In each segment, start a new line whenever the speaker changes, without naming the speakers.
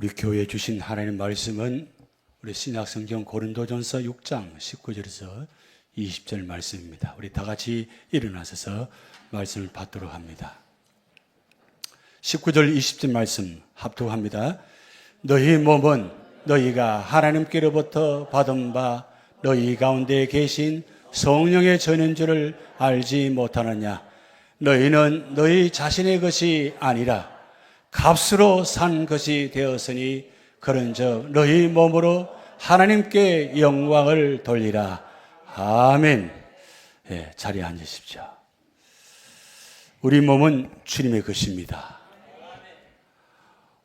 우리 교회에 주신 하나님 말씀은 우리 신약성경 고린도전서 6장 19절에서 20절 말씀입니다. 우리 다 같이 일어나셔서 말씀을 받도록 합니다. 19절 20절 말씀 합독합니다. 너희 몸은 너희가 하나님께로부터 받은 바 너희 가운데 계신 성령의 전인 줄을 알지 못하느냐. 너희는 너희 자신의 것이 아니라 값으로 산 것이 되었으니 그런즉 너희 몸으로 하나님께 영광을 돌리라. 아멘. 예, 자리에 앉으십시오. 우리 몸은 주님의 것입니다.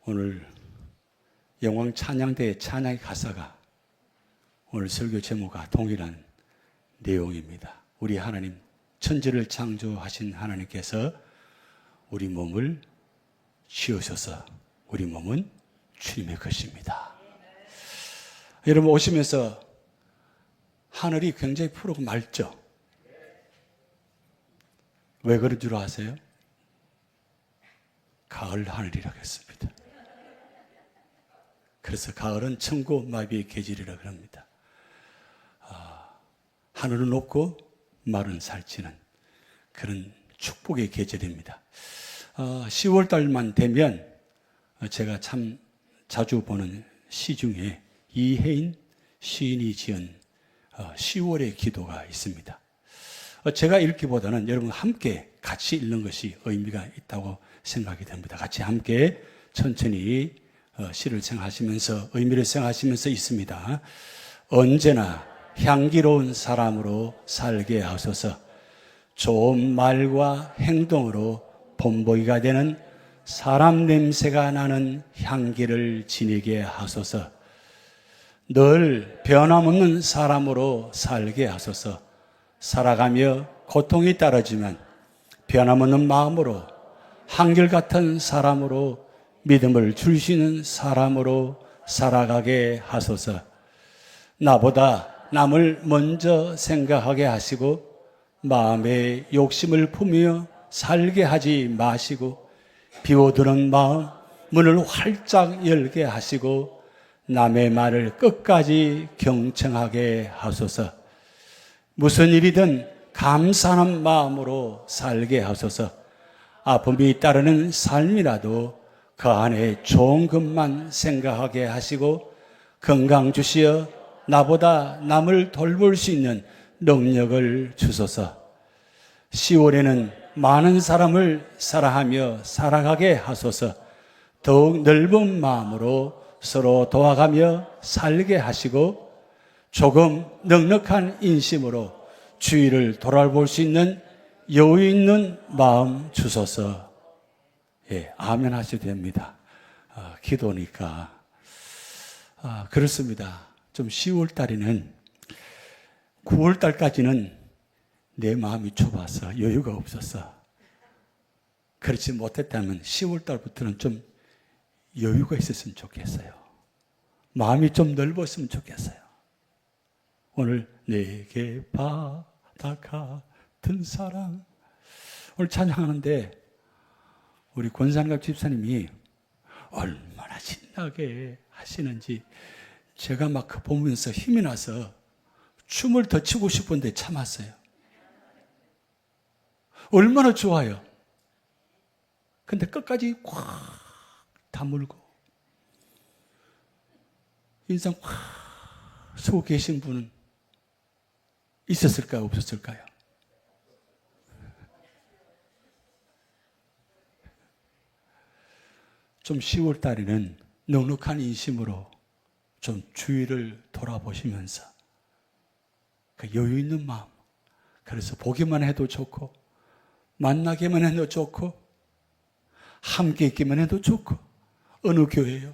오늘 영광 찬양대의 찬양의 가사가 오늘 설교 제목과 동일한 내용입니다. 우리 하나님, 천지를 창조하신 하나님께서 우리 몸을 지으셔서 우리 몸은 주님의 것입니다. 여러분 오시면서 하늘이 굉장히 푸르고 맑죠? 왜 그런 줄 아세요? 가을 하늘이라고 했습니다. 그래서 가을은 천고마비의 계절이라고 합니다. 하늘은 높고 말은 살찌는 그런 축복의 계절입니다. 10월 달만 되면 제가 참 자주 보는 시 중에 이혜인 시인이 지은 10월의 기도가 있습니다. 제가 읽기보다는 여러분 함께 같이 읽는 것이 의미가 있다고 생각이 됩니다. 같이 함께 천천히 시를 생각하시면서 의미를 생각하시면서 있습니다. 언제나 향기로운 사람으로 살게 하소서. 좋은 말과 행동으로 본보기가 되는 사람 냄새가 나는 향기를 지니게 하소서. 늘 변함없는 사람으로 살게 하소서. 살아가며 고통이 따르지만 변함없는 마음으로 한결같은 사람으로 믿음을 주시는 사람으로 살아가게 하소서. 나보다 남을 먼저 생각하게 하시고 마음에 욕심을 품으며 살게 하지 마시고 비워두는 마음 문을 활짝 열게 하시고 남의 말을 끝까지 경청하게 하소서. 무슨 일이든 감사하는 마음으로 살게 하소서. 아픔이 따르는 삶이라도 그 안에 좋은 것만 생각하게 하시고 건강 주시어 나보다 남을 돌볼 수 있는 능력을 주소서. 10월에는 많은 사람을 사랑하며 살아가게 하소서. 더욱 넓은 마음으로 서로 도와가며 살게 하시고 조금 넉넉한 인심으로 주위를 돌아볼 수 있는 여유 있는 마음 주소서. 예, 아멘 하셔도 됩니다. 기도니까. 그렇습니다. 좀 10월 달에는 9월 달까지는 내 마음이 좁아서 여유가 없어서 그렇지 못했다면 10월 달부터는 좀 여유가 있었으면 좋겠어요. 마음이 좀 넓었으면 좋겠어요. 오늘 내게 바다 같은 사랑 오늘 찬양하는데 우리 권상갑 집사님이 얼마나 신나게 하시는지 제가 막 보면서 힘이 나서 춤을 더 추고 싶은데 참았어요. 얼마나 좋아요. 근데 끝까지 꽉 다물고 인상 확 쏘고 계신 분은 있었을까요? 없었을까요? 좀 10월 달에는 넉넉한 인심으로 좀 주위를 돌아보시면서 그 여유 있는 마음, 그래서 보기만 해도 좋고 만나기만 해도 좋고 함께 있기만 해도 좋고 어느 교회요?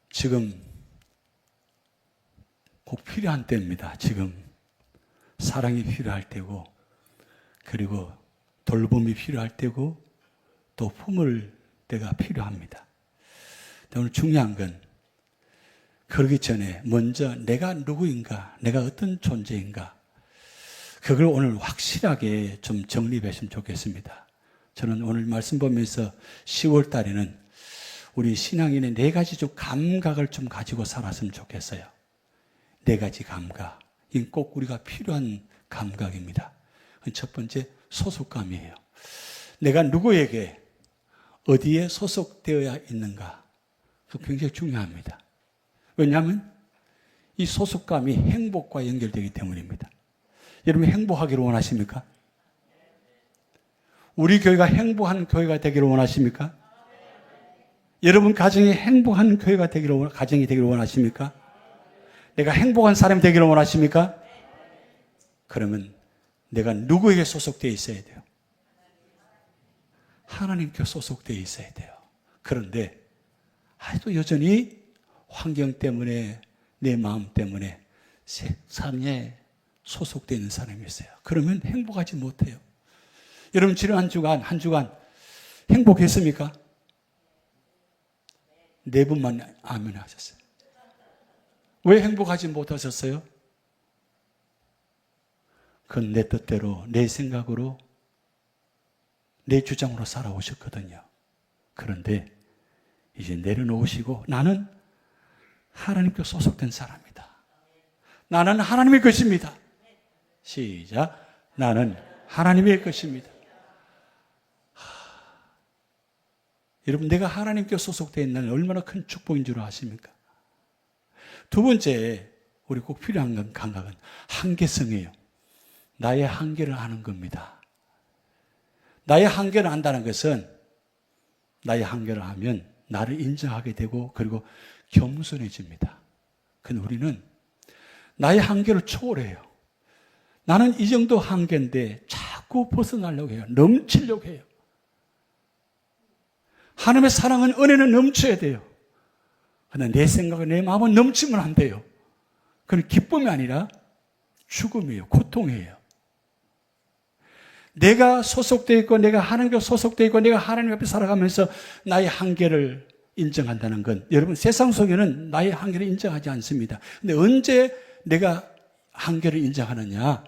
지금 꼭 필요한 때입니다. 지금 사랑이 필요할 때고 그리고 돌봄이 필요할 때고 또 품을 때가 필요합니다. 오늘 중요한 건 그러기 전에 먼저 내가 누구인가, 내가 어떤 존재인가, 그걸 오늘 확실하게 좀 정립했으면 좋겠습니다. 저는 오늘 말씀 보면서 10월 달에는 우리 신앙인의 4가지 좀 감각을 좀 가지고 살았으면 좋겠어요. 4가지 감각. 이건 꼭 우리가 필요한 감각입니다. 첫 번째, 소속감이에요. 내가 누구에게 어디에 소속되어야 있는가. 그거 굉장히 중요합니다. 왜냐하면 이 소속감이 행복과 연결되기 때문입니다. 여러분 행복하기를 원하십니까? 우리 교회가 행복한 교회가 되기를 원하십니까? 여러분 가정이 행복한 교회가 가정이 되기를 원하십니까? 내가 행복한 사람이 되기를 원하십니까? 그러면 내가 누구에게 소속되어 있어야 돼요? 하나님께 소속되어 있어야 돼요. 그런데 아직도 여전히 환경 때문에 내 마음 때문에 세상에 소속되어 있는 사람이 있어요. 그러면 행복하지 못해요. 여러분 지난 한 주간 행복했습니까? 4분만 아멘 하셨어요. 왜 행복하지 못하셨어요? 그건 내 뜻대로, 내 생각으로, 내 주장으로 살아오셨거든요. 그런데 이제 내려놓으시고 나는 하나님께 소속된 사람이다. 나는 하나님의 것입니다. 시작. 나는 하나님의 것입니다. 여러분 내가 하나님께 소속되어 있는 얼마나 큰 축복인 줄 아십니까? 두 번째 우리 꼭 필요한 감각은 한계성이에요. 나의 한계를 아는 겁니다. 나의 한계를 안다는 것은 나의 한계를 하면 나를 인정하게 되고 그리고 겸손해집니다. 근데 우리는 나의 한계를 초월해요. 나는 이 정도 한계인데 자꾸 벗어나려고 해요. 넘치려고 해요. 하나님의 사랑은 은혜는 넘쳐야 돼요. 그런데 내 생각과 내 마음은 넘치면 안 돼요. 그건 기쁨이 아니라 죽음이에요. 고통이에요. 내가 소속되어 있고 내가 하나님께 소속되어 있고 내가 하나님 앞에 살아가면서 나의 한계를 인정한다는 건 여러분 세상 속에는 나의 한계를 인정하지 않습니다. 근데 언제 내가 한계를 인정하느냐?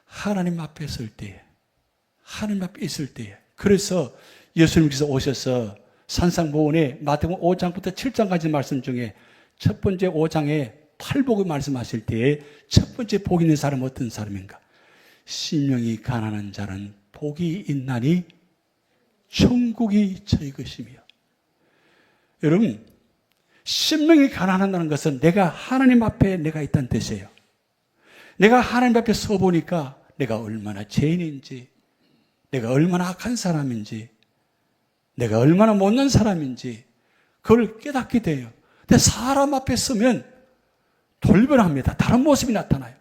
하나님 앞에 설 때에, 하나님 앞에 있을 때에. 그래서 예수님께서 오셔서 산상보훈의 마태복음 5장부터 7장까지 말씀 중에 첫 번째 5장에 팔복을 말씀하실 때에 첫 번째 복 있는 사람은 어떤 사람인가? 심령이 가난한 자는 복이 있나니 천국이 저희 것이며. 여러분 심령이 가난하다는 것은 내가 하나님 앞에 내가 있다는 뜻이에요. 내가 하나님 앞에 서보니까 내가 얼마나 죄인인지, 내가 얼마나 악한 사람인지, 내가 얼마나 못난 사람인지 그걸 깨닫게 돼요. 근데 사람 앞에 서면 돌변합니다. 다른 모습이 나타나요.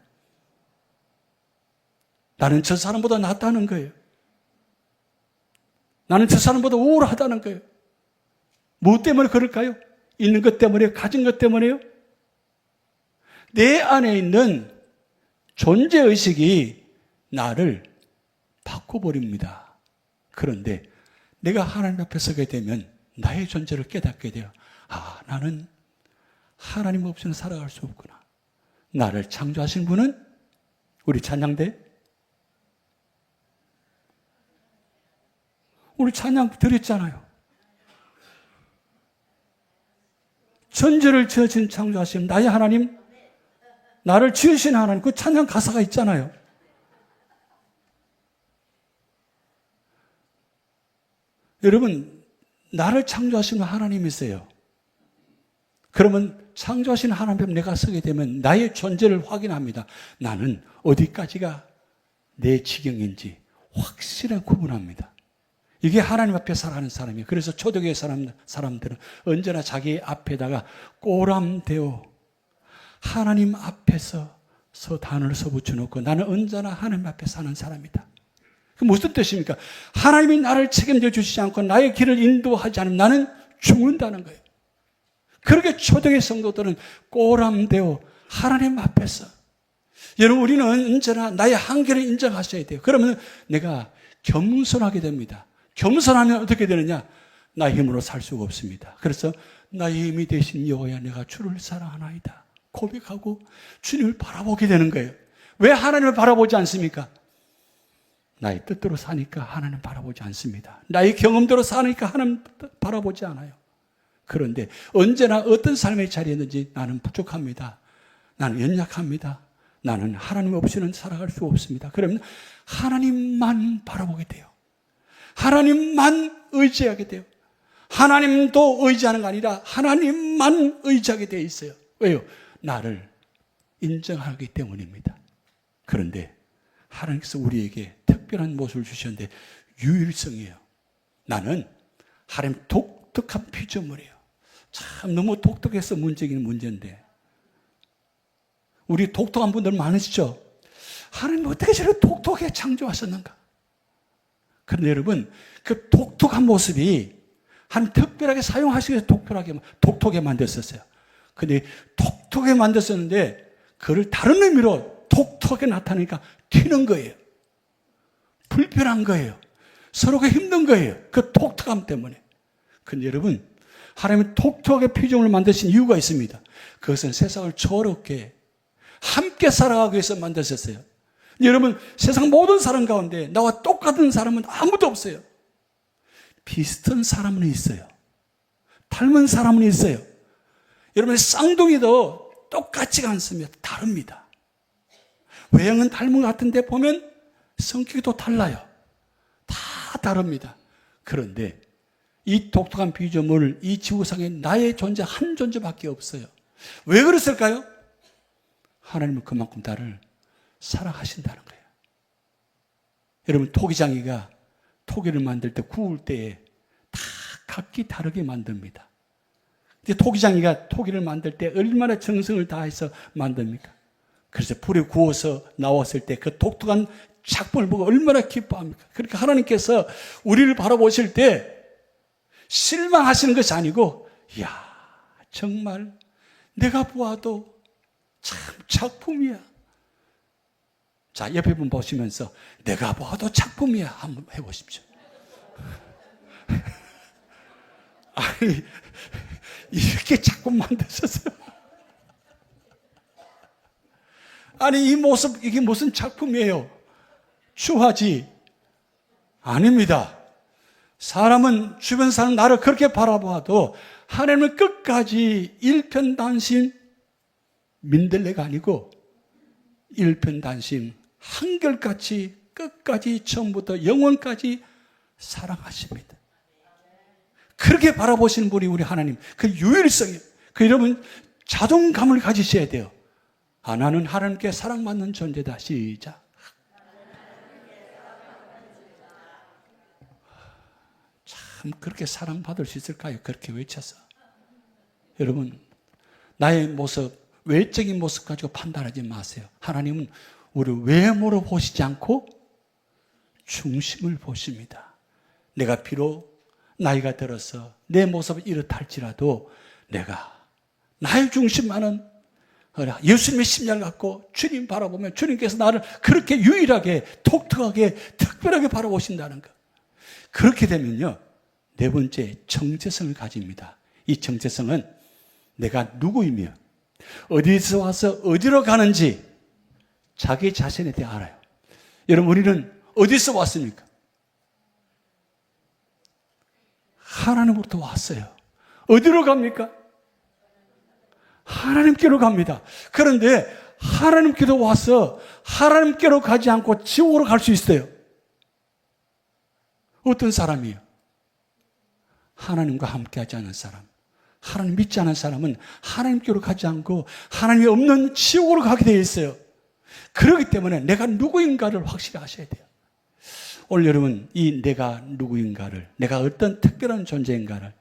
나는 저 사람보다 낫다는 거예요. 나는 저 사람보다 우월하다는 거예요. 뭐 때문에 그럴까요? 있는 것 때문에요? 가진 것 때문에요? 내 안에 있는 존재의식이 나를 바꿔버립니다. 그런데 내가 하나님 앞에 서게 되면 나의 존재를 깨닫게 돼요. 아, 나는 하나님 없이는 살아갈 수 없구나. 나를 창조하신 분은 우리 찬양대 우리 찬양 드렸잖아요. 천지를 지으신 창조하신 나의 하나님, 나를 지으신 하나님, 그 찬양 가사가 있잖아요. 여러분, 나를 창조하신 하나님이세요. 그러면 창조하신 하나님 앞에 내가 서게 되면 나의 존재를 확인합니다. 나는 어디까지가 내 지경인지 확실하게 구분합니다. 이게 하나님 앞에 살아가는 사람이에요. 그래서 초대교회 사람들은 언제나 자기 앞에다가 꼬람대어 하나님 앞에서 단을 써붙여놓고 나는 언제나 하나님 앞에 사는 사람이다. 그 무슨 뜻입니까? 하나님이 나를 책임져 주시지 않고 나의 길을 인도하지 않으면 나는 죽는다는 거예요. 그렇게 초대교회 성도들은 꼬람대어 하나님 앞에서. 여러분 우리는 언제나 나의 한계를 인정하셔야 돼요. 그러면 내가 겸손하게 됩니다. 겸손하면 어떻게 되느냐? 나의 힘으로 살 수가 없습니다. 그래서 나의 힘이 되신 여호와야 내가 주를 사랑하나이다 고백하고 주님을 바라보게 되는 거예요. 왜 하나님을 바라보지 않습니까? 나의 뜻대로 사니까 하나님 바라보지 않습니다. 나의 경험대로 사니까 하나님 바라보지 않아요. 그런데 언제나 어떤 삶의 자리에 있는지 나는 부족합니다. 나는 연약합니다. 나는 하나님 없이는 살아갈 수 없습니다. 그러면 하나님만 바라보게 돼요. 하나님만 의지하게 돼요. 하나님도 의지하는 게 아니라 하나님만 의지하게 되어 있어요. 왜요? 나를 인정하기 때문입니다. 그런데 하나님께서 우리에게 특별한 모습을 주셨는데 유일성이에요. 나는 하나님 독특한 피조물이에요. 참 너무 독특해서 문제긴 문제인데 우리 독특한 분들 많으시죠? 하나님 어떻게 저렇게 독특하게 창조하셨는가? 그런데 여러분 그 독특한 모습이 하나님 특별하게 사용하시기 위해서 독특하게 만드셨어요. 근데 독특하게 만드셨는데 그를 다른 의미로 독특하게 나타나니까 튀는 거예요. 불편한 거예요. 서로가 힘든 거예요. 그 독특함 때문에. 근데 여러분 하나님은 독특하게 피조물을 만드신 이유가 있습니다. 그것은 세상을 조화롭게 함께 살아가기 위해서 만드셨어요. 여러분 세상 모든 사람 가운데 나와 똑같은 사람은 아무도 없어요. 비슷한 사람은 있어요. 닮은 사람은 있어요. 여러분 쌍둥이도 똑같지가 않습니다. 다릅니다. 외형은 닮은 것 같은데 보면 성격이 또 달라요. 다 다릅니다. 그런데 이 독특한 피조물, 이 지구상에 나의 존재 한 존재밖에 없어요. 왜 그랬을까요? 하나님은 그만큼 나를 사랑하신다는 거예요. 여러분 토기장이가 토기를 만들 때 구울 때에 다 각기 다르게 만듭니다. 근데 토기장이가 토기를 만들 때 얼마나 정성을 다해서 만듭니까? 그래서 불에 구워서 나왔을 때 그 독특한 작품을 보고 얼마나 기뻐합니까? 그러니까 하나님께서 우리를 바라보실 때 실망하시는 것이 아니고 이야 정말 내가 보아도 참 작품이야. 자 옆에 분 보시면서 내가 보아도 작품이야 한번 해보십시오. 아니 이렇게 작품 만드셨어요. 아니 이 모습 이게 무슨 작품이에요? 추하지? 아닙니다. 사람은 주변 사람 나를 그렇게 바라봐도 하나님을 끝까지 일편단심 민들레가 아니고 일편단심 한결같이 끝까지 처음부터 영원까지 사랑하십니다. 그렇게 바라보시는 분이 우리 하나님 그 유일성이에요. 그 여러분 자존감을 가지셔야 돼요. 아, 나는 하나님께 사랑받는 존재다. 시작. 참 그렇게 사랑받을 수 있을까요? 그렇게 외쳐서. 여러분 나의 모습 외적인 모습 가지고 판단하지 마세요. 하나님은 우리 외모로 보시지 않고 중심을 보십니다. 내가 비록 나이가 들어서 내 모습을 이렇다 할지라도 내가 나의 중심만은 예수님의 심장을 갖고 주님 바라보면 주님께서 나를 그렇게 유일하게 독특하게 특별하게 바라보신다는 것. 그렇게 되면요 네 번째 정체성을 가집니다. 이 정체성은 내가 누구이며 어디서 와서 어디로 가는지 자기 자신에 대해 알아요. 여러분 우리는 어디서 왔습니까? 하나님으로부터 왔어요. 어디로 갑니까? 하나님께로 갑니다. 그런데 하나님께로 와서 하나님께로 가지 않고 지옥으로 갈 수 있어요. 어떤 사람이에요? 하나님과 함께하지 않은 사람. 하나님 믿지 않은 사람은 하나님께로 가지 않고 하나님이 없는 지옥으로 가게 되어 있어요. 그렇기 때문에 내가 누구인가를 확실히 아셔야 돼요. 오늘 여러분 이 내가 누구인가를 내가 어떤 특별한 존재인가를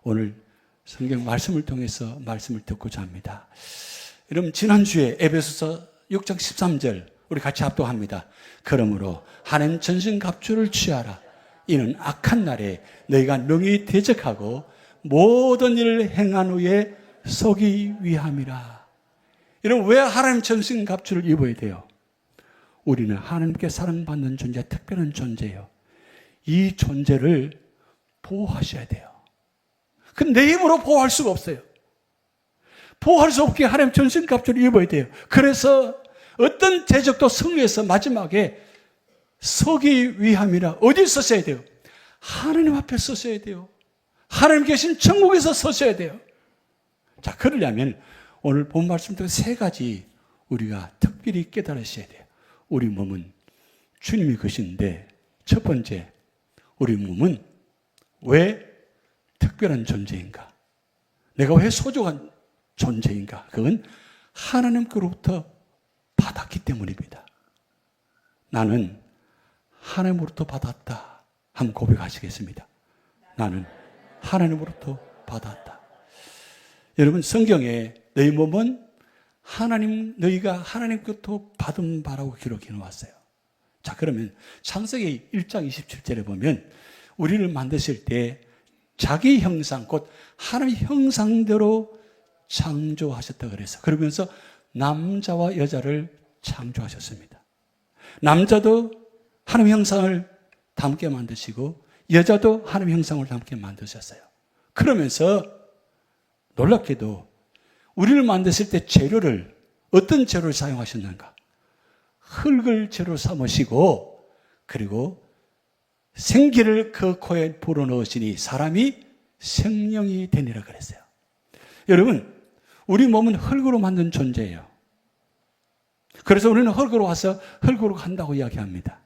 오늘 성경 말씀을 통해서 말씀을 듣고자 합니다. 여러분 지난주에 에베소서 6장 13절 우리 같이 합독합니다. 그러므로 하나님 전신갑주를 취하라. 이는 악한 날에 너희가 능히 대적하고 모든 일을 행한 후에 서기 위함이라. 여러분 왜 하나님 전신갑주를 입어야 돼요? 우리는 하나님께 사랑받는 존재, 특별한 존재예요. 이 존재를 보호하셔야 돼요. 근데 내 힘으로 보호할 수가 없어요. 보호할 수 없게 하나님 전신갑주를 입어야 돼요. 그래서 어떤 대적도 승리해서 마지막에 서기 위함이라 어디 서셔야 돼요? 하나님 앞에 서셔야 돼요. 하나님 계신 천국에서 서셔야 돼요. 자, 그러려면 오늘 본 말씀대로 세 가지 우리가 특별히 깨달으셔야 돼요. 우리 몸은 주님이 계신데, 첫 번째, 우리 몸은 왜 특별한 존재인가? 내가 왜 소중한 존재인가? 그건 하나님께로부터 받았기 때문입니다. 나는 하나님으로부터 받았다. 한번 고백하시겠습니다. 나는 하나님으로부터 받았다. 여러분, 성경에 너희 몸은 너희가 하나님께로부터 받은 바라고 기록해 놓았어요. 자, 그러면 창세기 1장 27절에 보면 우리를 만드실 때 자기 형상, 곧 하나님의 형상대로 창조하셨다 그래서, 그러면서 남자와 여자를 창조하셨습니다. 남자도 하나님의 형상을 담게 만드시고 여자도 하나님의 형상을 담게 만드셨어요. 그러면서 놀랍게도 우리를 만드실 때 재료를, 어떤 재료를 사용하셨는가? 흙을 재료 삼으시고, 그리고 생기를 그 코에 불어넣으시니 사람이 생명이 되니라 그랬어요. 여러분, 우리 몸은 흙으로 만든 존재예요. 그래서 우리는 흙으로 와서 흙으로 간다고 이야기합니다.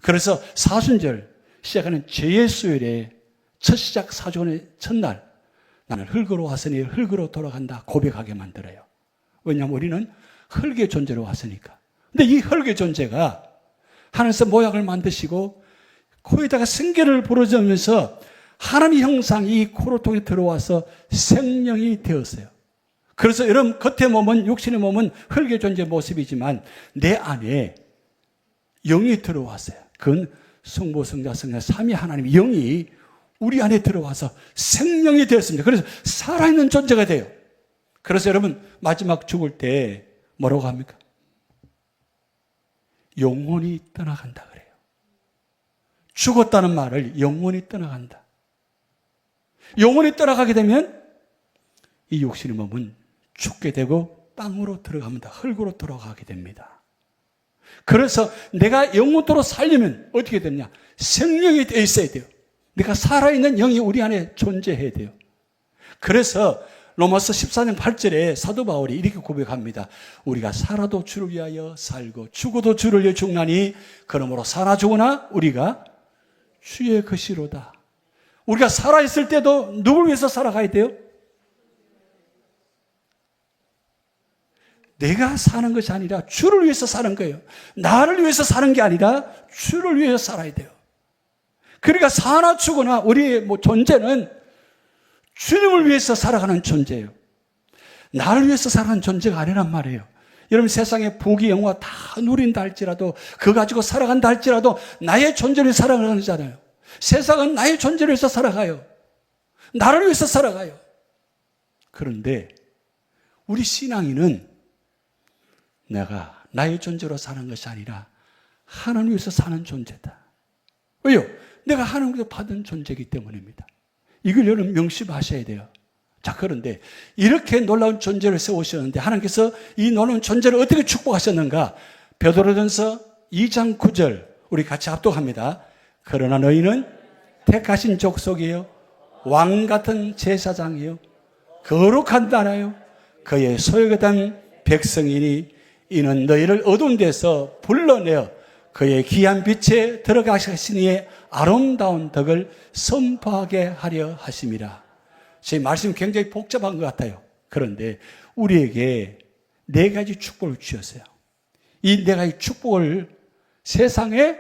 그래서 사순절 시작하는 제예수일에 첫 시작 사조의 첫날, 나는 흙으로 왔으니 흙으로 돌아간다 고백하게 만들어요. 왜냐하면 우리는 흙의 존재로 왔으니까. 근데 이 흙의 존재가 하나님께서 모양을 만드시고 코에다가 생기를 불어넣으면서 하나님의 형상이 이 코로 통해 들어와서 생명이 되었어요. 그래서 여러분, 겉의 몸은, 육신의 몸은 흙의 존재 모습이지만 내 안에 영이 들어왔어요. 그건 성부, 성자, 성자, 삼위 하나님의 영이 우리 안에 들어와서 생명이 되었습니다. 그래서 살아있는 존재가 돼요. 그래서 여러분, 마지막 죽을 때 뭐라고 합니까? 영혼이 떠나간다 그래요. 죽었다는 말을 영혼이 떠나간다. 영혼이 떠나가게 되면 이 육신의 몸은 죽게 되고 땅으로 들어갑니다. 흙으로 돌아가게 됩니다. 그래서 내가 영원토록 살려면 어떻게 되느냐? 생명이 되어 있어야 돼요. 내가 살아있는 영이 우리 안에 존재해야 돼요. 그래서 로마서 14장 8절에 사도 바울이 이렇게 고백합니다. 우리가 살아도 주를 위하여 살고 죽어도 주를 위하여 죽나니 그러므로 살아 죽으나 우리가 주의 것이로다. 우리가 살아있을 때도 누굴 위해서 살아가야 돼요? 내가 사는 것이 아니라 주를 위해서 사는 거예요. 나를 위해서 사는 게 아니라 주를 위해서 살아야 돼요. 그러니까 사나 죽으나 우리의 존재는 주님을 위해서 살아가는 존재예요. 나를 위해서 살아가는 존재가 아니란 말이에요. 여러분, 세상에 부귀 영화 다 누린다 할지라도, 그거 가지고 살아간다 할지라도 나의 존재를 살아가는 거잖아요. 세상은 나의 존재를 위해서 살아가요. 나를 위해서 살아가요. 그런데 우리 신앙인은 내가 나의 존재로 사는 것이 아니라 하나님 위해서 사는 존재다. 왜요? 내가 하나님께서 받은 존재이기 때문입니다. 이걸 여러분 명심하셔야 돼요. 자, 그런데 이렇게 놀라운 존재를 세우셨는데 하나님께서 이 놀라운 존재를 어떻게 축복하셨는가? 베드로전서 2장 9절 우리 같이 합독합니다. 그러나 너희는 택하신 족속이요 왕 같은 제사장이요 거룩한 나라요 그의 소유된 백성이니 이는 너희를 어두운 데서 불러내어 그의 귀한 빛에 들어가시니의 아름다운 덕을 선포하게 하려 하심이라. 제 말씀이 굉장히 복잡한 것 같아요. 그런데 우리에게 네 가지 축복을 주셨어요. 이 네 가지 축복을 세상에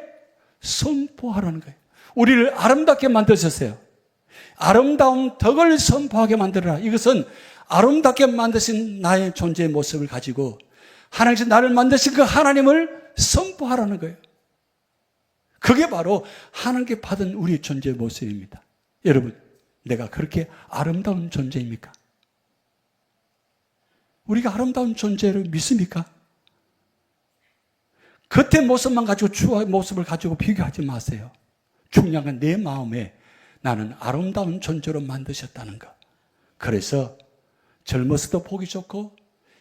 선포하라는 거예요. 우리를 아름답게 만드셨어요. 아름다운 덕을 선포하게 만들어라. 이것은 아름답게 만드신 나의 존재의 모습을 가지고 하나님께서 나를 만드신 그 하나님을 선포하라는 거예요. 그게 바로 하나님께 받은 우리의 존재의 모습입니다. 여러분, 내가 그렇게 아름다운 존재입니까? 우리가 아름다운 존재를 믿습니까? 겉의 모습만 가지고 추후의 모습을 가지고 비교하지 마세요. 중요한 건 내 마음에 나는 아름다운 존재로 만드셨다는 것. 그래서 젊어서도 보기 좋고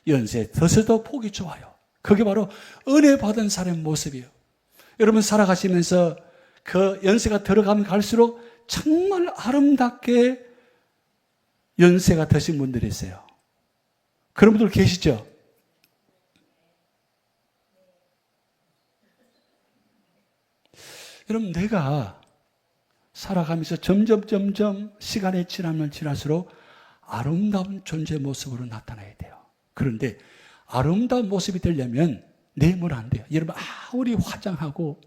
연세 들어서도 보기 좋아요. 그게 바로 은혜 받은 사람의 모습이에요. 여러분 살아가시면서 그 연세가 들어가면 갈수록 정말 아름답게 연세가 드신 분들이 있어요. 그런 분들 계시죠? 여러분 내가 살아가면서 점점 시간이 지나면 지날수록 아름다운 존재의 모습으로 나타나야 돼요. 그런데 아름다운 모습이 되려면 내면 안 돼요. 여러분 아무리 화장하고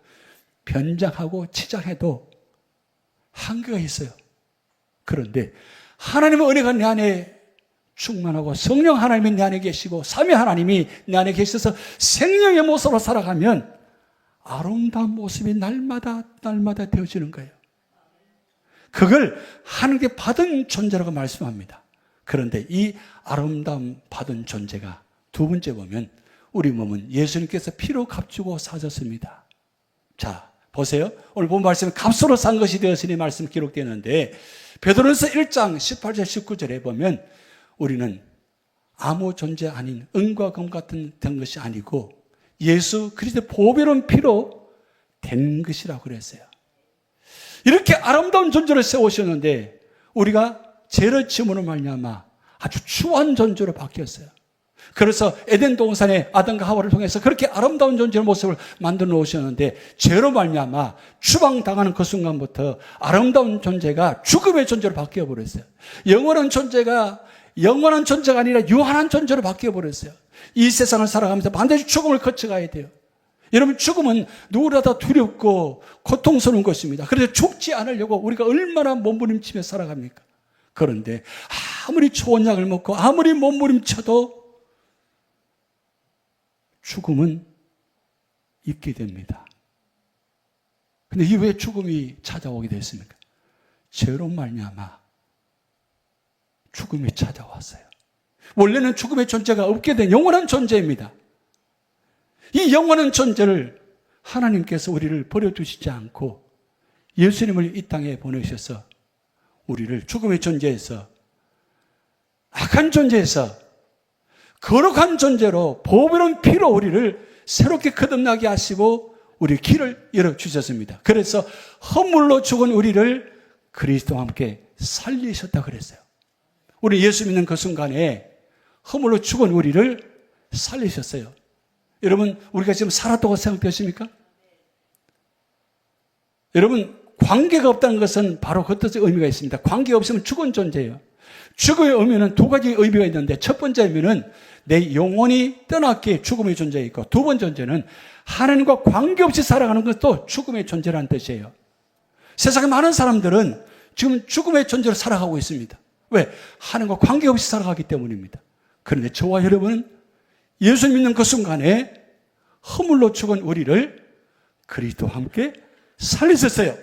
변장하고 치장해도 한계가 있어요. 그런데 하나님의 은혜가 내 안에 충만하고 성령 하나님이 내 안에 계시고 삼위 하나님이 내 안에 계셔서 생명의 모습으로 살아가면 아름다운 모습이 날마다 되어지는 거예요. 그걸 하나님께 받은 존재라고 말씀합니다. 그런데 이 아름다움 받은 존재가 두 번째 보면 우리 몸은 예수님께서 피로 값주고 사셨습니다. 자, 보세요. 오늘 본 말씀은 값으로 산 것이 되었으니 말씀 기록되어 있는데 베드로전서 1장 18절 19절에 보면 우리는 아무 존재 아닌 은과 금 같은 된 것이 아니고 예수 그리스도의 보배로운 피로 된 것이라고 그랬어요. 이렇게 아름다운 존재를 세우셨는데 우리가 죄를 지음으로 말미암아 아주 추한 존재로 바뀌었어요. 그래서 에덴 동산에 아담과 하와를 통해서 그렇게 아름다운 존재의 모습을 만들어 놓으셨는데 죄로 말미암아 추방당하는 그 순간부터 아름다운 존재가 죽음의 존재로 바뀌어 버렸어요. 영원한 존재가 아니라 유한한 존재로 바뀌어 버렸어요. 이 세상을 살아가면서 반드시 죽음을 거쳐가야 돼요. 여러분 죽음은 누구보다 두렵고 고통스러운 것입니다. 그래서 죽지 않으려고 우리가 얼마나 몸부림치며 살아갑니까? 그런데 아무리 좋은 약을 먹고 아무리 몸부림쳐도 죽음은 있게 됩니다. 근데 이 왜 죽음이 찾아오게 됐습니까? 죄로 말미암아 죽음이 찾아왔어요. 원래는 죽음의 존재가 없게 된 영원한 존재입니다. 이 영원한 존재를 하나님께서 우리를 버려두시지 않고 예수님을 이 땅에 보내셔서 우리를 죽음의 존재에서 악한 존재에서 거룩한 존재로 보배로운 피로 우리를 새롭게 거듭나게 하시고 우리 길을 열어주셨습니다. 그래서 허물로 죽은 우리를 그리스도와 함께 살리셨다 그랬어요. 우리 예수 믿는 그 순간에 허물로 죽은 우리를 살리셨어요. 여러분 우리가 지금 살았다고 생각되십니까? 여러분 관계가 없다는 것은 바로 그 뜻의 의미가 있습니다. 관계가 없으면 죽은 존재예요. 죽음의 의미는 두 가지 의미가 있는데 첫 번째 의미는 내 영혼이 떠났기에 죽음의 존재가 있고 두 번째 존재는 하나님과 관계없이 살아가는 것도 죽음의 존재라는 뜻이에요. 세상에 많은 사람들은 지금 죽음의 존재로 살아가고 있습니다. 왜? 하나님과 관계없이 살아가기 때문입니다. 그런데 저와 여러분은 예수 믿는 그 순간에 허물로 죽은 우리를 그리스도와 함께 살리셨어요.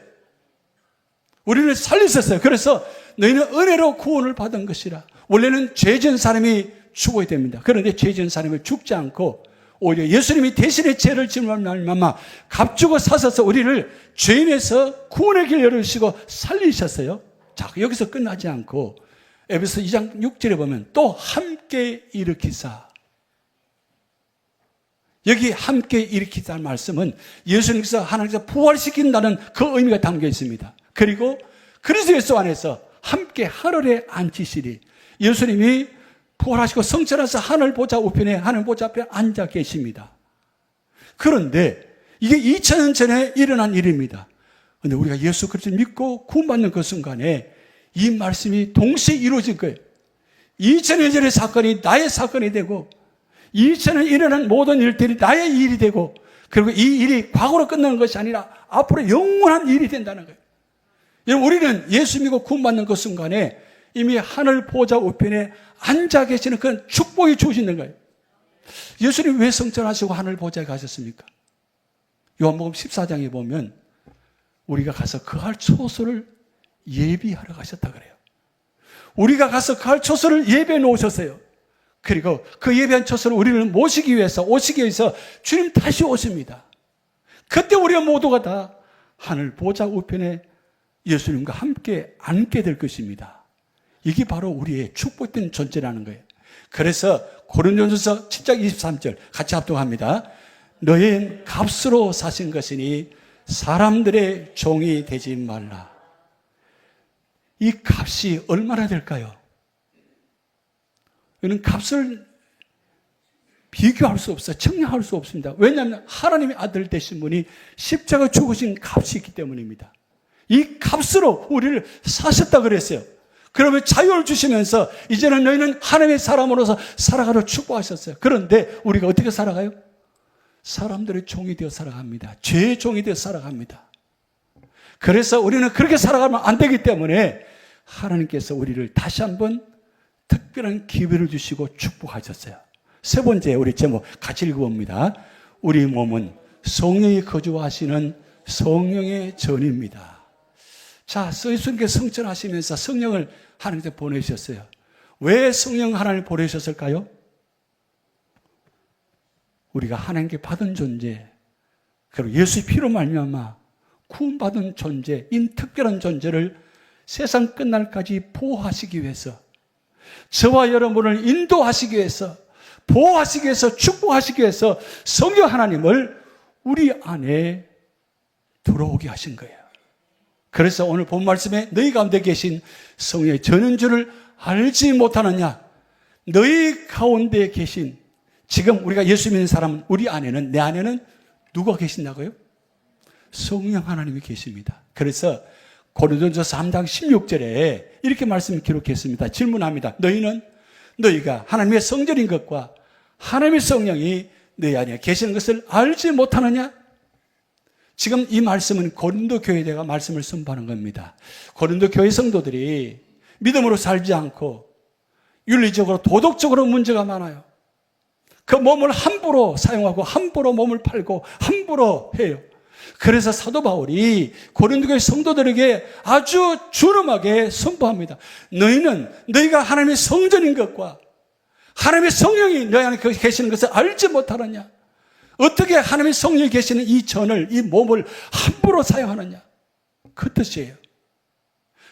우리를 살리셨어요. 그래서 너희는 은혜로 구원을 받은 것이라. 원래는 죄 지은 사람이 죽어야 됩니다. 그런데 죄 지은 사람이 죽지 않고 오히려 예수님이 대신에 죄를 지은 말미암아 값주고 사셔서 우리를 죄인에서 구원의 길 열으시고 살리셨어요. 자, 여기서 끝나지 않고 에베소 2장 6절에 보면 또 함께 일으키사. 여기 함께 일으키사는 말씀은 예수님께서 하나님께서 부활시킨다는 그 의미가 담겨 있습니다. 그리고 그리스도 예수 안에서 함께 하늘에 앉히시리. 예수님이 부활하시고 성천에서 하늘 보좌 우편에 하늘 보좌 앞에 앉아 계십니다. 그런데 이게 2000년 전에 일어난 일입니다. 그런데 우리가 예수 그리스도를 믿고 구원받는 그 순간에 이 말씀이 동시에 이루어진 거예요. 2000년 전의 사건이 나의 사건이 되고 2000년 일어난 모든 일들이 나의 일이 되고 그리고 이 일이 과거로 끝나는 것이 아니라 앞으로 영원한 일이 된다는 거예요. 여러분 우리는 예수 믿고 구원받는 그 순간에 이미 하늘 보좌 우편에 앉아 계시는 그런 축복이 주어지는 거예요. 예수님 왜 성천하시고 하늘 보좌에 가셨습니까? 요한복음 14장에 보면 우리가 가서 그할 초소를 예비하러 가셨다 그래요. 우리가 가서 그할 초소를 예배해 놓으셨어요. 그리고 그 예배한 초소를 우리를 모시기 위해서 주님 다시 오십니다. 그때 우리가 모두가 다 하늘 보좌 우편에 예수님과 함께 앉게 될 것입니다. 이게 바로 우리의 축복된 존재라는 거예요. 그래서 고린도전서 7장 23절 같이 합독합니다. 너희는 값으로 사신 것이니 사람들의 종이 되지 말라. 이 값이 얼마나 될까요? 이는 값을 비교할 수 없어요. 측량할 수 없습니다. 왜냐하면 하나님의 아들 되신 분이 십자가 죽으신 값이 있기 때문입니다. 이 값으로 우리를 사셨다 그랬어요. 그러면 자유를 주시면서 이제는 너희는 하나님의 사람으로서 살아가려 축복하셨어요. 그런데 우리가 어떻게 살아가요? 사람들의 종이 되어 살아갑니다. 죄의 종이 되어 살아갑니다. 그래서 우리는 그렇게 살아가면 안 되기 때문에 하나님께서 우리를 다시 한번 특별한 기회를 주시고 축복하셨어요. 세 번째 우리 제목 같이 읽어봅니다. 우리 몸은 성령이 거주하시는 성령의 전입니다. 자, 예수님께 성전하시면서 성령을 하나님께 보내셨어요. 왜 성령 하나님을 보내셨을까요? 우리가 하나님께 받은 존재, 그리고 예수의 피로 말미암아 구원받은 존재, 이 특별한 존재를 세상 끝날까지 보호하시기 위해서, 저와 여러분을 인도하시기 위해서, 보호하시기 위해서, 축복하시기 위해서 성령 하나님을 우리 안에 들어오게 하신 거예요. 그래서 오늘 본 말씀에 너희 가운데 계신 성령의 전인 줄을 알지 못하느냐? 너희 가운데 계신, 지금 우리가 예수 믿는 사람, 우리 안에는, 내 안에는 누가 계신다고요? 성령 하나님이 계십니다. 그래서 고린도전서 3장 16절에 이렇게 말씀을 기록했습니다. 질문합니다. 너희가 하나님의 성전인 것과 하나님의 성령이 너희 안에 계시는 것을 알지 못하느냐? 지금 이 말씀은 고린도 교회가 말씀을 선포하는 겁니다. 고린도 교회 성도들이 믿음으로 살지 않고 윤리적으로 도덕적으로 문제가 많아요. 그 몸을 함부로 사용하고 함부로 몸을 팔고 함부로 해요. 그래서 사도 바울이 고린도 교회 성도들에게 아주 준엄하게 선포합니다. 너희가 하나님의 성전인 것과 하나님의 성령이 너희 안에 계시는 것을 알지 못하느냐? 어떻게 하나님의 성령이 계시는 이 전을, 이 몸을 함부로 사용하느냐? 그 뜻이에요.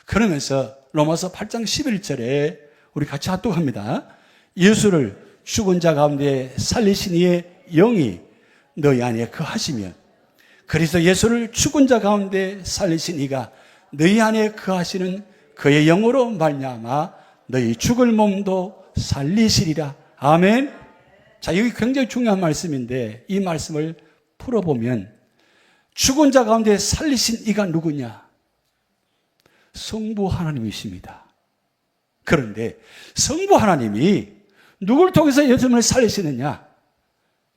그러면서 로마서 8장 11절에 우리 같이 합독합니다. 예수를 죽은 자 가운데 살리신 이의 영이 너희 안에 거하시면, 그리스도 예수를 죽은 자 가운데 살리신 이가 너희 안에 거하시는 그의 영으로 말미암아 너희 죽을 몸도 살리시리라. 아멘. 자, 여기 굉장히 중요한 말씀인데 이 말씀을 풀어보면 죽은 자 가운데 살리신 이가 누구냐? 성부 하나님이십니다. 그런데 성부 하나님이 누굴 통해서 예수님을 살리시느냐?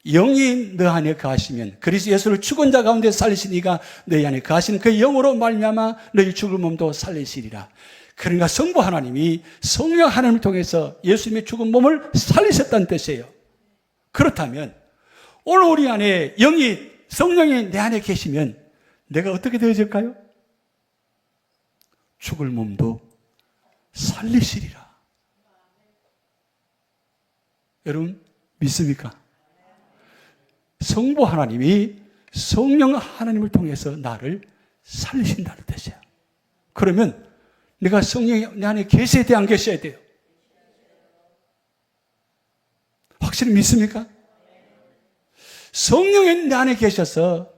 영이 너 안에 거하시면, 그리스도 예수를 죽은 자 가운데 살리신 이가 너희 안에 거하시는 그 영으로 말미암아 너희 죽을 몸도 살리시리라. 그러니까 성부 하나님이 성령 하나님을 통해서 예수님의 죽은 몸을 살리셨다는 뜻이에요. 그렇다면 오늘 우리 안에 성령이 내 안에 계시면 내가 어떻게 되어질까요? 죽을 몸도 살리시리라. 여러분 믿습니까? 성부 하나님이 성령 하나님을 통해서 나를 살리신다는 뜻이에요. 그러면 내가 성령이 내 안에 계셔야 돼, 안 계셔야 돼요? 확실히 믿습니까? 성령이 내 안에 계셔서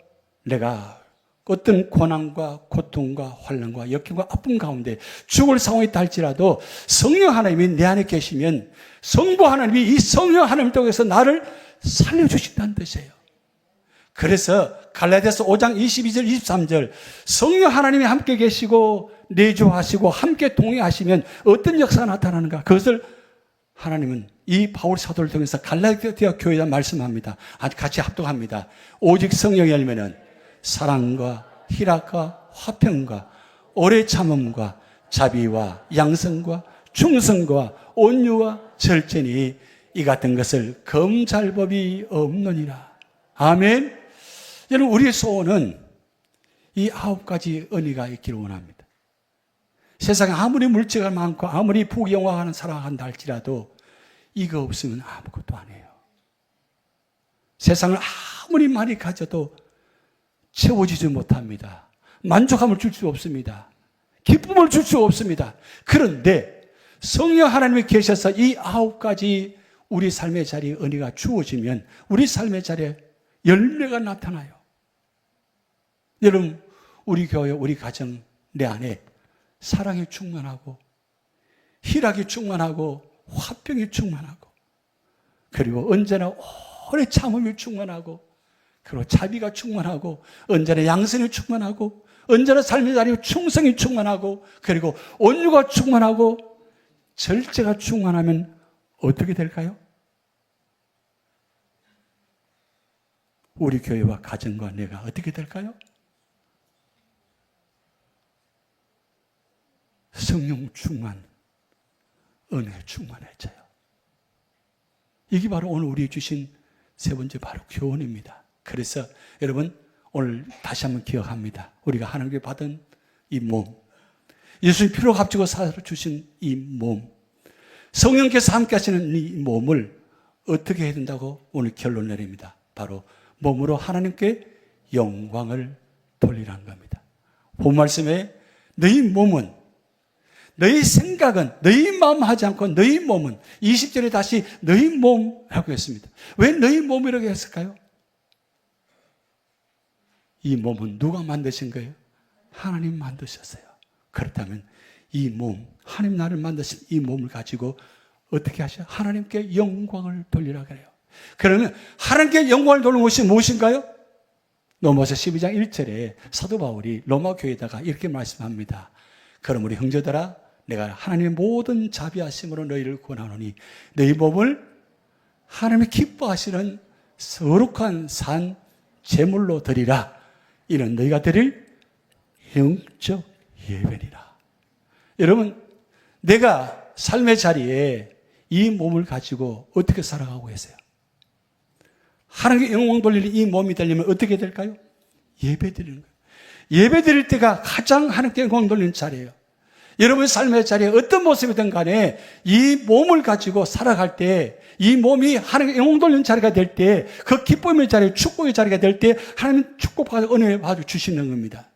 내가 어떤 고난과 고통과 환난과 역경과 아픔 가운데 죽을 상황이 있다 할지라도 성령 하나님이 내 안에 계시면 성부 하나님이 이 성령 하나님을 통해서 나를 살려주신다는 뜻이에요. 그래서 갈라디아서 5장 22절 23절 성령 하나님이 함께 계시고 내주하시고 함께 동행하시면 어떤 역사가 나타나는가? 그것을 하나님은 이 바울 사도를 통해서 갈라디아 교회에 말씀합니다. 같이 합독합니다. 오직 성령이 열매는 사랑과 희락과 화평과 오래 참음과 자비와 양성과 충성과 온유와 절제니 이 같은 것을 검찰 법이 없느니라. 아멘. 여러분, 우리의 소원은 이 9가지 은혜가 있기를 원합니다. 세상에 아무리 물질가 많고 아무리 부귀영화하는 살아간다 할지라도 이거 없으면 아무것도 안 해요. 세상을 아무리 많이 가져도 채워지지 못합니다. 만족함을 줄 수 없습니다. 기쁨을 줄 수 없습니다. 그런데 성령 하나님이 계셔서 이 9가지 우리 삶의 자리에 은혜가 주어지면 우리 삶의 자리에 열매가 나타나요. 여러분, 우리 교회, 우리 가정, 내 안에 사랑이 충만하고 희락이 충만하고 화평이 충만하고 그리고 언제나 오래 참음이 충만하고 그리고 자비가 충만하고 언제나 양선이 충만하고 언제나 삶의 자리에 충성이 충만하고 그리고 온유가 충만하고 절제가 충만하면 어떻게 될까요? 우리 교회와 가정과 내가 어떻게 될까요? 성령 충만, 은혜 충만해져요. 이게 바로 오늘 우리 주신 세 번째 바로 교훈입니다. 그래서 여러분 오늘 다시 한번 기억합니다. 우리가 하나님께 받은 이 몸, 예수님 피로 값지고 살아주신 이 몸, 성령께서 함께 하시는 이 몸을 어떻게 해야 된다고 오늘 결론 내립니다. 바로 몸으로 하나님께 영광을 돌리라는 겁니다. 본 말씀에 너희 몸은, 너희 생각은, 너희 마음 하지 않고 너희 몸은 20절에 다시 너희 몸이라고 했습니다. 왜 너희 몸이라고 했을까요? 이 몸은 누가 만드신 거예요? 하나님 만드셨어요. 그렇다면 이 몸, 하나님 나를 만드신 이 몸을 가지고 어떻게 하셔요? 하나님께 영광을 돌리라 그래요. 그러면 하나님께 영광을 돌리는 것이 무엇인가요? 로마서 12장 1절에 사도 바울이 로마 교회에다가 이렇게 말씀합니다. 그러므로 형제들아 내가 하나님의 모든 자비하심으로 너희를 권하노니 너희 몸을 하나님이 기뻐하시는 거룩한 산 제물로 드리라. 이는 너희가 드릴 영적 예배니라. 여러분, 내가 삶의 자리에 이 몸을 가지고 어떻게 살아가고 계세요? 하나님께 영광 돌리는 이 몸이 되려면 어떻게 될까요? 예배 드리는 거예요. 예배 드릴 때가 가장 하나님께 영광 돌리는 자리예요. 여러분의 삶의 자리에 어떤 모습이든 간에 이 몸을 가지고 살아갈 때, 이 몸이 하나님께 영광 돌리는 자리가 될 때, 그 기쁨의 자리, 축복의 자리가 될 때 하나님 축복받아 은혜 받아 주시는 겁니다.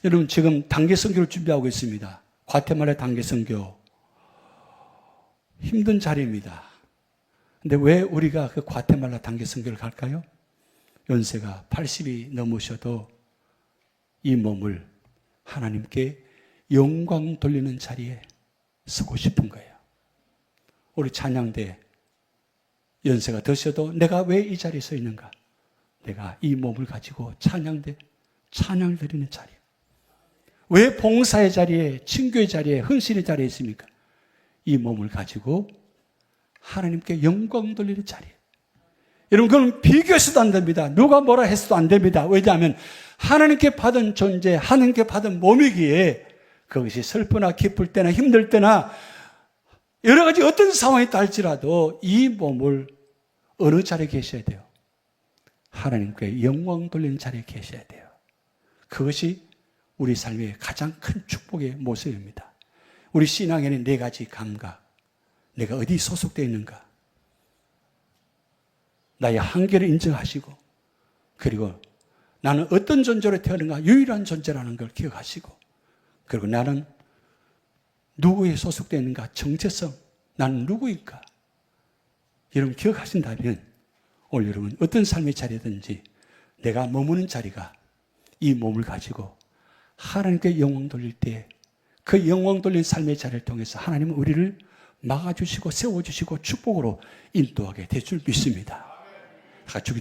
여러분 지금 단기 선교를 준비하고 있습니다. 과테말라 단기 선교. 힘든 자리입니다. 근데 왜 우리가 그 과테말라 단기 선교를 갈까요? 연세가 80이 넘으셔도 이 몸을 하나님께 영광 돌리는 자리에 서고 싶은 거예요. 우리 찬양대 연세가 드셔도 내가 왜 이 자리에 서 있는가? 내가 이 몸을 가지고 찬양대 찬양을 드리는 자리. 왜 봉사의 자리에, 친교의 자리에, 헌신의 자리에 있습니까? 이 몸을 가지고 하나님께 영광 돌리는 자리에. 여러분, 그건 비교해서도 안 됩니다. 누가 뭐라 해서도 안 됩니다. 왜냐하면 하나님께 받은 존재, 하나님께 받은 몸이기에 그것이 슬프나 기쁠 때나 힘들 때나 여러 가지 어떤 상황이 있다 할지라도 이 몸을 어느 자리에 계셔야 돼요? 하나님께 영광 돌리는 자리에 계셔야 돼요. 그것이 우리 삶의 가장 큰 축복의 모습입니다. 우리 신앙에는 4가지 감각, 내가 어디 소속되어 있는가, 나의 한계를 인정하시고, 그리고 나는 어떤 존재로 태어난가, 유일한 존재라는 걸 기억하시고, 그리고 나는 누구에 소속되어 있는가, 정체성, 나는 누구일까? 여러분 기억하신다면 오늘 여러분 어떤 삶의 자리든지 내가 머무는 자리가 이 몸을 가지고 하나님께 영광 돌릴 때 그 영광 돌린 삶의 자리를 통해서 하나님은 우리를 막아주시고 세워주시고 축복으로 인도하게 될 줄 믿습니다. 같이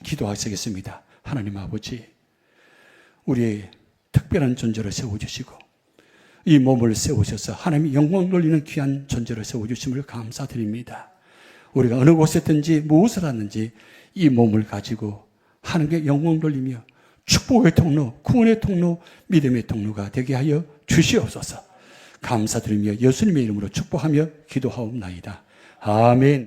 기도하시겠습니다. 하나님 아버지, 우리의 특별한 존재로 세워주시고 이 몸을 세우셔서 하나님이 영광 돌리는 귀한 존재로 세워주심을 감사드립니다. 우리가 어느 곳에 있든지 무엇을 하든지 이 몸을 가지고 하나님께 영광 돌리며 축복의 통로, 구원의 통로, 믿음의 통로가 되게 하여 주시옵소서. 감사드리며 예수님의 이름으로 축복하며 기도하옵나이다. 아멘.